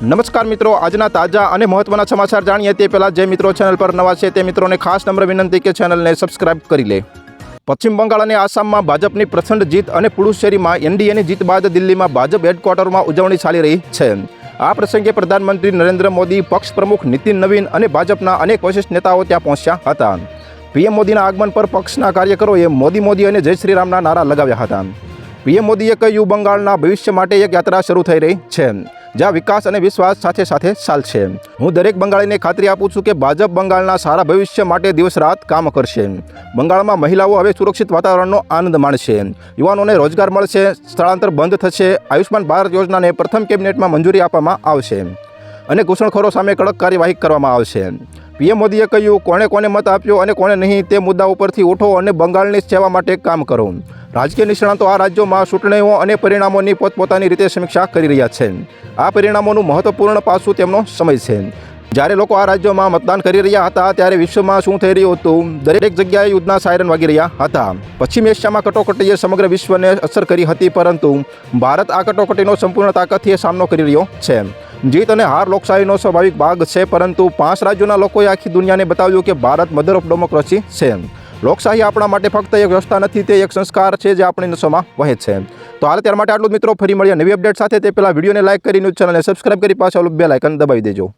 નમસ્કાર મિત્રો, આજના તાજા અને મહત્વના સમાચાર જાણીએ તે પહેલાં જે મિત્રો ચેનલ પર નવા છે તે મિત્રોને ખાસ નમ્ર વિનંતી કે ચેનલને સબસ્ક્રાઇબ કરી લે। પશ્ચિમ બંગાળ અને આસામમાં ભાજપની પ્રચંડ જીત અને પુડુચેરીમાં એનડીએની જીત બાદ દિલ્હીમાં ભાજપ હેડક્વાર્ટરમાં ઉજવણી ચાલી રહી છે। આ પ્રસંગે પ્રધાનમંત્રી નરેન્દ્ર મોદી, પક્ષ પ્રમુખ નીતિન નવીન અને ભાજપના અનેક વરિષ્ઠ નેતાઓ ત્યાં પહોંચ્યા હતા। પીએમ મોદીના આગમન પર પક્ષના કાર્યકરોએ મોદી મોદી અને જય શ્રી રામના નારા લગાવ્યા હતા। પીએમ મોદીએ કહ્યું, બંગાળના ભવિષ્ય માટે એક યાત્રા શરૂ થઈ રહી છે, જ્યાં વિકાસ અને વિશ્વાસ સાથે સાથે ચાલશે। હું દરેક બંગાળીને ખાતરી આપું છું કે ભાજપ બંગાળના સારા ભવિષ્ય માટે દિવસ રાત કામ કરશે। બંગાળમાં મહિલાઓ હવે સુરક્ષિત વાતાવરણનો આનંદ માણશે, યુવાનોને રોજગાર મળશે, સ્થળાંતર બંધ થશે, આયુષ્માન ભારત યોજનાને પ્રથમ કેબિનેટમાં મંજૂરી આપવામાં આવશે અને ઘૂસણખોરો સામે કડક કાર્યવાહી કરવામાં આવશે। પીએમ મોદીએ કહ્યું, કોણે કોને મત આપ્યો અને કોણે નહીં તે મુદ્દા ઉપરથી ઉઠો અને બંગાળની સેવા માટે કામ કરો। રાજકીય નિષ્ણાતો આ રાજ્યોમાં ચૂંટણીઓ અને પરિણામોની પોતપોતાની રીતે સમીક્ષા કરી રહ્યા છે। આ પરિણામોનું મહત્વપૂર્ણ પાસું તેમનો સમય છે। જ્યારે લોકો આ રાજ્યોમાં મતદાન કરી રહ્યા હતા ત્યારે વિશ્વમાં શું થઈ રહ્યું હતું? દરેક જગ્યાએ યુદ્ધના સાયરન વાગી રહ્યા હતા। પશ્ચિમ એશિયામાં કટોકટીએ સમગ્ર વિશ્વને અસર કરી હતી, પરંતુ ભારત આ કટોકટીનો સંપૂર્ણ તાકાતથી સામનો કરી રહ્યો છે। જીત અને હાર લોકશાહીનો સ્વાભાવિક ભાગ છે, પરંતુ 5 રાજ્યોના લોકોએ આખી દુનિયાને બતાવ્યું કે ભારત મધર ઓફ ડેમોક્રેસી છે। લોકશાહી આપણા માટે ફક્ત એક વ્યવસ્થા નથી, તે એક સંસ્કાર છે જે આપણી નસોમાં વહે છે। તો હાલ ત્યાર માટે આટલું જ મિત્રો, ફરી મળીએ નવી અપડેટ સાથે। તે પહેલાં વિડીયોને લાઇક કરી, ન્યૂઝ ચેનલને સબસ્ક્રાઇબ કરી પાછળ બેલ આઇકન દબાવી દેજો।